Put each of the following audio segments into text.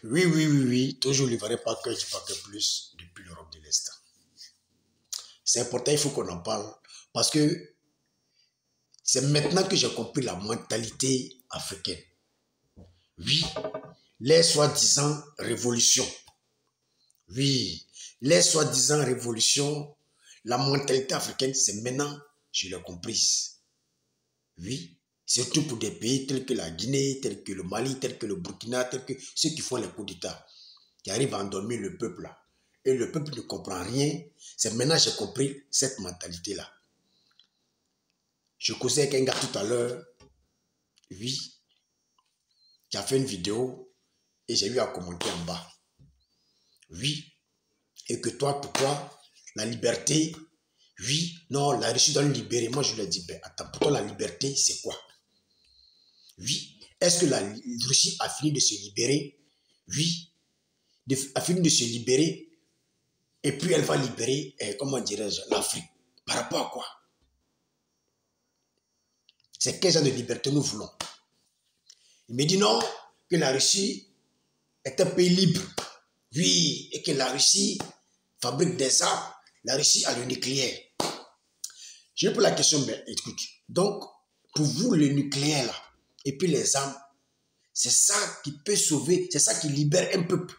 Oui, oui, oui, oui. Toujours livré par cœur du paquet plus depuis l'Europe de l'Est. C'est important, il faut qu'on en parle. Parce que c'est maintenant que j'ai compris la mentalité africaine. Oui, les soi-disant révolutions. Oui, les soi-disant révolutions, la mentalité africaine, c'est maintenant, je l'ai comprise. Oui, surtout pour des pays tels que la Guinée, tels que le Mali, tels que le Burkina, tels que ceux qui font les coups d'État, qui arrivent à endormir le peuple là. Et le peuple ne comprend rien. C'est maintenant que j'ai compris cette mentalité-là. Je causais avec un gars tout à l'heure, oui, qui a fait une vidéo et j'ai eu à commenter en bas. Oui, et que toi, pour toi, la liberté, oui, non, la Russie doit nous libérer. Moi, je lui ai dit, ben attends, pour toi, la liberté, c'est quoi? Oui, est-ce que la Russie a fini de se libérer? Oui, a fini de se libérer et puis elle va libérer, comment dirais-je, l'Afrique. Par rapport à quoi? C'est quel genre de liberté nous voulons? Il me dit non, que la Russie est un pays libre. Oui, et que la Russie fabrique des armes. La Russie a le nucléaire. Je pose la question, mais écoute, donc, pour vous, le nucléaire, là, et puis les armes, c'est ça qui peut sauver, c'est ça qui libère un peuple.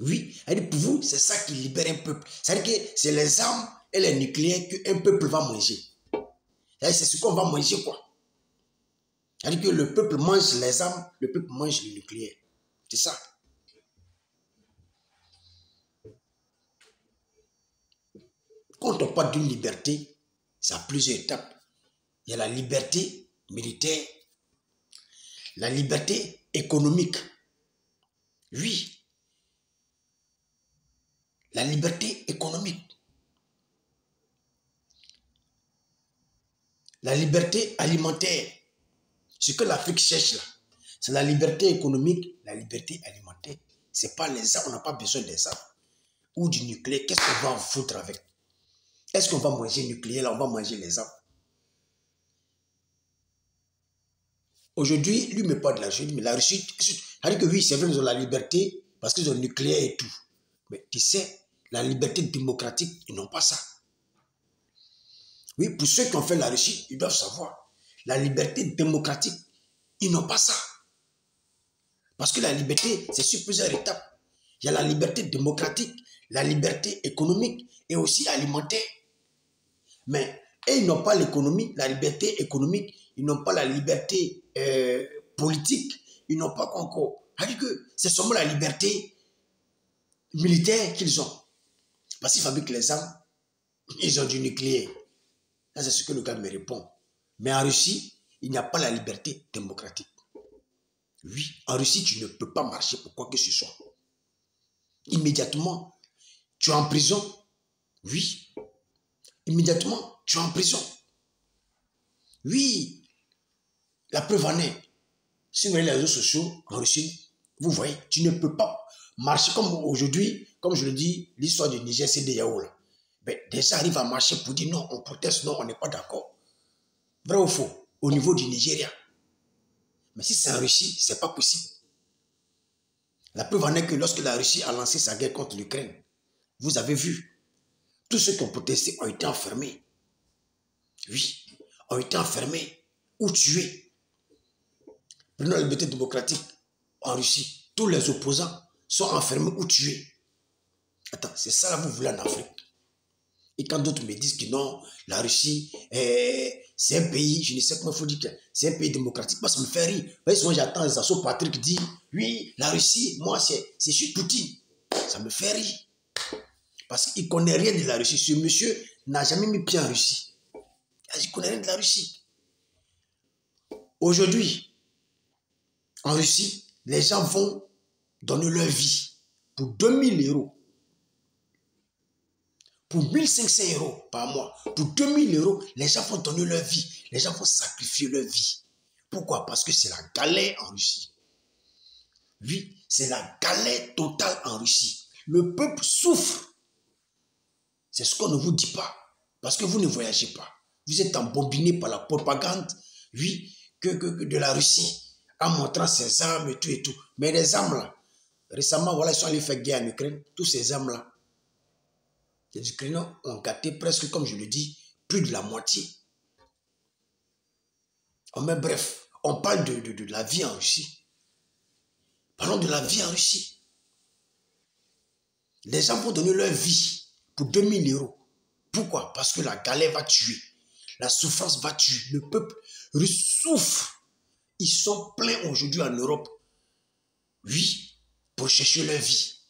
Oui, pour vous, c'est ça qui libère un peuple. C'est-à-dire que c'est les armes et les nucléaires qu'un peuple va manger. C'est ce qu'on va manger, quoi. C'est-à-dire que le peuple mange les armes, le peuple mange le nucléaire. C'est ça. Quand on parle d'une liberté, ça a plusieurs étapes. Il y a la liberté militaire, la liberté économique. Oui, la liberté économique. La liberté alimentaire. Ce que l'Afrique cherche là, c'est la liberté économique, la liberté alimentaire. C'est pas les armes, on n'a pas besoin des armes. Ou du nucléaire, qu'est-ce qu'on va en foutre avec? Est-ce qu'on va manger le nucléaire, là, on va manger les armes? Aujourd'hui, lui me parle de la Russie, mais la Russie, c'est-à-dire que oui, c'est vrai, ils ont la liberté, parce qu'ils ont le nucléaire et tout. Mais tu sais, la liberté démocratique, ils n'ont pas ça. Oui, pour ceux qui ont fait la Russie, ils doivent savoir. La liberté démocratique, ils n'ont pas ça. Parce que la liberté, c'est sur plusieurs étapes. Il y a la liberté démocratique, la liberté économique et aussi alimentaire. Mais ils n'ont pas l'économie, la liberté économique, ils n'ont pas la liberté politique, ils n'ont pas encore. C'est-à-dire que c'est seulement la liberté militaire qu'ils ont. Parce qu'ils fabriquent les armes, ils ont du nucléaire. Ça, c'est ce que le gars me répond. Mais en Russie, il n'y a pas la liberté démocratique. Oui, en Russie, tu ne peux pas marcher pour quoi que ce soit. Immédiatement, tu es en prison. Oui. Immédiatement, tu es en prison. Oui. La preuve en est. Si vous voyez les réseaux sociaux en Russie, vous voyez, tu ne peux pas marcher comme aujourd'hui, comme je le dis, l'histoire du Niger, c'est des yaourts. Ben, des gens arrivent à marcher pour dire non, on proteste, non, on n'est pas d'accord. Vrai ou faux? Au niveau du Nigeria. Mais si c'est en Russie, ce n'est pas possible. La preuve en est que lorsque la Russie a lancé sa guerre contre l'Ukraine, vous avez vu, tous ceux qui ont protesté ont été enfermés. Oui, ont été enfermés ou tués. Prenons la liberté démocratique en Russie. Tous les opposants sont enfermés ou tués. Attends, c'est ça là vous voulez en Afrique. Et quand d'autres me disent que non, la Russie, c'est un pays, je ne sais comment il faut dire que c'est un pays démocratique, moi ça me fait rire. Parce que moi j'attends les assauts Patrick dit, oui, la Russie, moi c'est sur Poutine. Ça me fait rire. Parce qu'il ne connaît rien de la Russie. Ce monsieur n'a jamais mis pied en Russie. Il ne connaît rien de la Russie. Aujourd'hui, en Russie, les gens vont donner leur vie pour 2000 euros. Pour 1500 euros par mois, pour 2000 euros, les gens vont donner leur vie. Les gens vont sacrifier leur vie. Pourquoi? Parce que c'est la galère en Russie. Oui, c'est la galère totale en Russie. Le peuple souffre. C'est ce qu'on ne vous dit pas. Parce que vous ne voyagez pas. Vous êtes embobiné par la propagande, oui, que de la Russie. en montrant ses armes et tout et tout. Mais les armes là, récemment, voilà, ils sont allés faire guerre en Ukraine. Tous ces armes là, les Ukrainiens ont gâté presque, comme je le dis, plus de la moitié. Mais bref, on parle de la vie en Russie. Parlons de la vie en Russie. Les gens vont donner leur vie pour 2000 euros. Pourquoi? Parce que la galère va tuer. La souffrance va tuer. Le peuple russe souffre. Ils sont pleins aujourd'hui en Europe. Oui, pour chercher leur vie.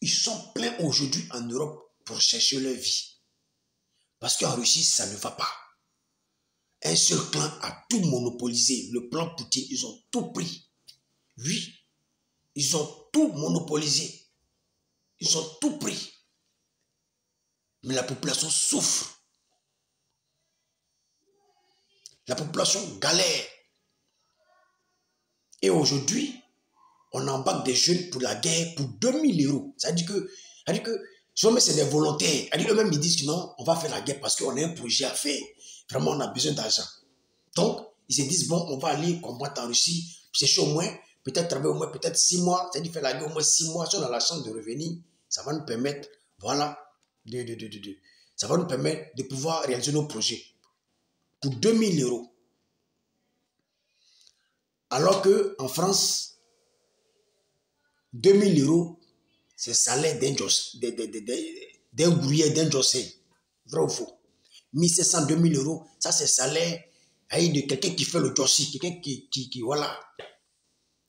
Ils sont pleins aujourd'hui en Europe pour chercher leur vie. Parce qu'en Russie, ça ne va pas. Un seul clan a tout monopolisé. Le plan Poutine, ils ont tout pris. Oui, ils ont tout monopolisé. Ils ont tout pris. Mais la population souffre. La population galère. Et aujourd'hui, on embarque des jeunes pour la guerre pour 2000 euros. Ça veut dire que jamais c'est des volontaires. Eux-mêmes ils disent que non, on va faire la guerre parce qu'on a un projet à faire. Vraiment, on a besoin d'argent. Donc, ils se disent, bon, on va aller combattre en Russie, chercher au moins, peut-être travailler au moins, peut-être 6 mois. C'est-à-dire faire la guerre au moins 6 mois. Si on a la chance de revenir, ça va nous permettre, voilà, ça va nous permettre de pouvoir réaliser nos projets. Pour 2000 euros. Alors qu'en France, 2000 euros, c'est le salaire d'un ouvrier, d'un jossé. Vrai ou faux? 1700, 2000 euros, ça c'est le salaire de quelqu'un qui fait le jossi, quelqu'un qui voilà,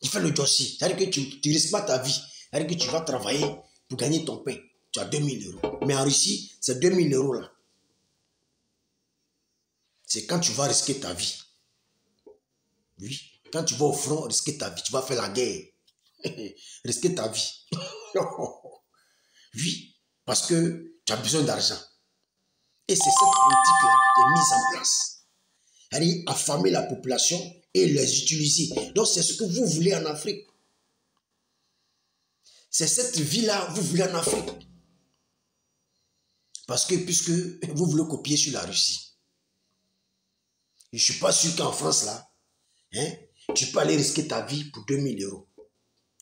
qui fait le jossi. C'est-à-dire que tu ne risques pas ta vie. C'est-à-dire que tu vas travailler pour gagner ton pain. Tu as 2000 euros. Mais en Russie, c'est 2000 euros là. C'est quand tu vas risquer ta vie. Oui. Quand tu vas au front, risquer ta vie. Tu vas faire la guerre. Risquer ta vie. Oui. Parce que tu as besoin d'argent. Et c'est cette politique-là qui est mise en place. C'est-à-dire affamer la population et les utiliser. Donc c'est ce que vous voulez en Afrique. C'est cette vie-là que vous voulez en Afrique. Parce que puisque vous voulez copier sur la Russie. Je ne suis pas sûr qu'en France, là, tu peux aller risquer ta vie pour 2000 euros.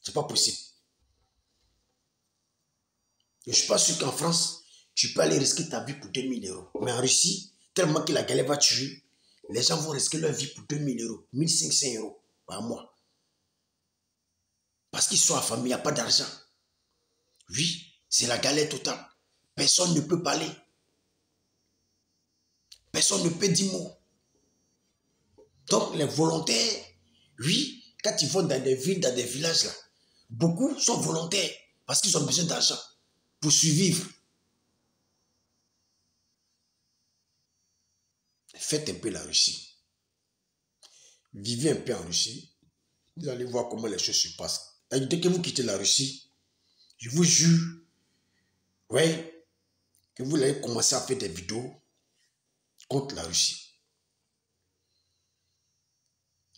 Ce n'est pas possible. Je ne suis pas sûr qu'en France, tu peux aller risquer ta vie pour 2000 euros. Mais en Russie, tellement que la galère va tuer, les gens vont risquer leur vie pour 2000 euros, 1500 euros par mois. Parce qu'ils sont affamés, il n'y a pas d'argent. Oui, c'est la galère totale. Personne ne peut parler. Personne ne peut dire mot. Donc les volontaires, oui, quand ils vont dans des villes, dans des villages, là, beaucoup sont volontaires parce qu'ils ont besoin d'argent pour survivre. Faites un peu la Russie. Vivez un peu en Russie. Vous allez voir comment les choses se passent. Et dès que vous quittez la Russie, je vous jure, ouais, que vous allez commencer à faire des vidéos contre la Russie.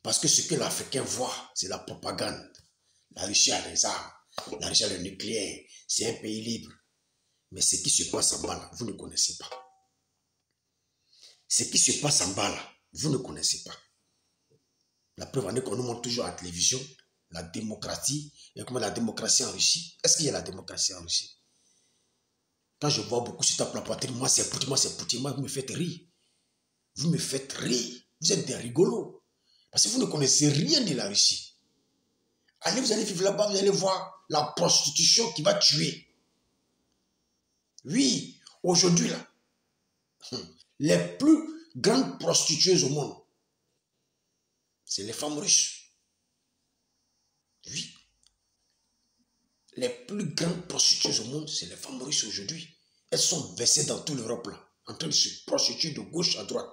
Parce que ce que l'Africain voit, c'est la propagande. La Russie a des armes, la Russie a le nucléaire, c'est un pays libre. Mais ce qui se passe en bas là, vous ne connaissez pas. Ce qui se passe en bas là, vous ne connaissez pas. La preuve en est qu'on nous montre toujours à la télévision la démocratie et comment la démocratie en Russie. Est-ce qu'il y a la démocratie en Russie? Quand je vois beaucoup sur ta poitrine, moi c'est Poutine, moi c'est Poutine, moi vous me faites rire. Vous me faites rire. Vous êtes des rigolos. Parce que vous ne connaissez rien de la Russie. Allez, vous allez vivre là-bas, vous allez voir la prostitution qui va tuer. Oui, aujourd'hui là, les plus grandes prostituées au monde, c'est les femmes russes. Oui. Les plus grandes prostituées au monde, c'est les femmes russes aujourd'hui. Elles sont versées dans toute l'Europe là, en train de se prostituer de gauche à droite.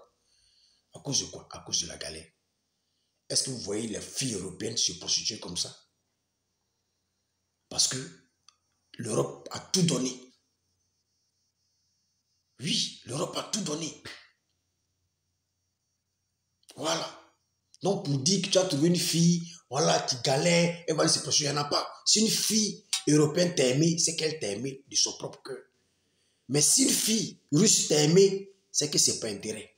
À cause de quoi? À cause de la galère. Est-ce que vous voyez les filles européennes se prostituer comme ça? Parce que l'Europe a tout donné. Oui, l'Europe a tout donné. Voilà. Donc pour dire que tu as trouvé une fille, voilà, qui galère, elle va aller se prostituer, il n'y en a pas. Si une fille européenne t'a aimé, c'est qu'elle t'a aimé de son propre cœur. Mais si une fille russe t'a aimé, c'est que ce n'est pas intérêt.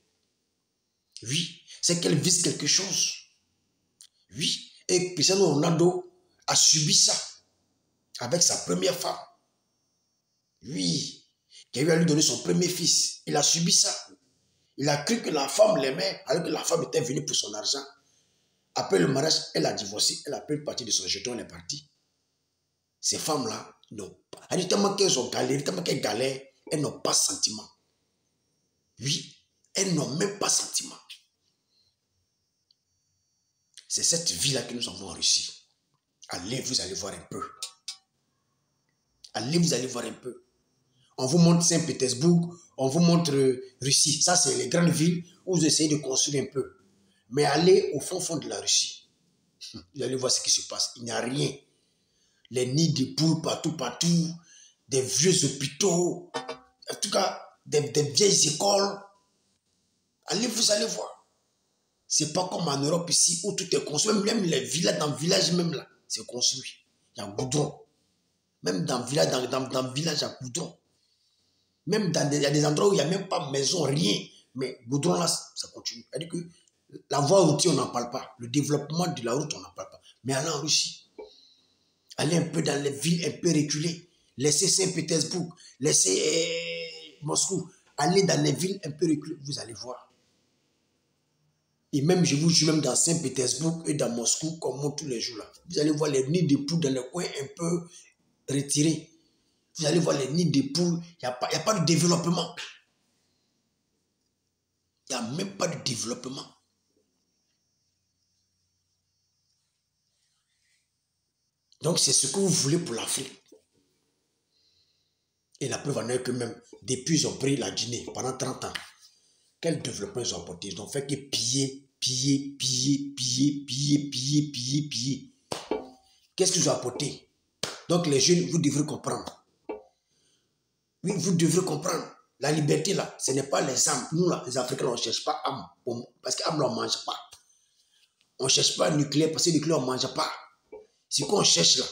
Oui, c'est qu'elle vise quelque chose. Oui. Et Cristiano Ronaldo a subi ça avec sa première femme. Oui. Qui a eu à lui donner son premier fils. Il a subi ça. Il a cru que la femme l'aimait alors que la femme était venue pour son argent. Après le mariage, elle a divorcé. Elle a pris partie de son jeton, elle est partie. Ces femmes-là n'ont pas. Elle dit tellement qu'elles ont galéré, tellement qu'elles galèrent, elles n'ont pas sentiment. Oui, elles n'ont même pas sentiment. C'est cette vie-là que nous avons réussi. Allez, vous allez voir un peu. Allez, vous allez voir un peu. On vous montre Saint-Pétersbourg, on vous montre Russie. Ça, c'est les grandes villes où vous essayez de construire un peu. Mais allez au fond de la Russie. Vous allez voir ce qui se passe. Il n'y a rien. Les nids de poules partout, des vieux hôpitaux, en tout cas, des vieilles écoles. Allez, vous allez voir. C'est pas comme en Europe ici où tout est construit. Même les villages, dans le village même là, c'est construit. Il y a goudron. Même dans le village, dans le village, il y a goudron. Même il y a des endroits où il n'y a même pas maison, rien. Mais goudron là, ça continue. C'est-à-dire que la voie routière, on n'en parle pas. Le développement de la route, on n'en parle pas. Mais allez en Russie. Allez un peu dans les villes un peu reculées. Laissez Saint-Pétersbourg. Laissez Moscou. Allez dans les villes un peu reculées. Vous allez voir. Et même, je vous jure, même dans Saint-Pétersbourg et dans Moscou, comme moi tous les jours là, vous allez voir les nids de poules dans les coins un peu retirés. Vous allez voir les nids de poules. Il n'y a pas de développement. Il n'y a même pas de développement. Donc, c'est ce que vous voulez pour l'Afrique. Et la preuve en est que même, depuis ils ont pris la Guinée pendant 30 ans, quel développement ils ont apporté? Ils n'ont fait que piller. Qu'est-ce qu'ils ont apporté? Donc, les jeunes, vous devrez comprendre. Oui, vous devrez comprendre. La liberté, là, ce n'est pas les âmes. Nous, là, les Africains, on ne cherche pas âme. Parce qu'âme, là, on ne mange pas. On ne cherche pas nucléaire parce que nucléaire, on ne mange pas. Ce qu'on cherche, là,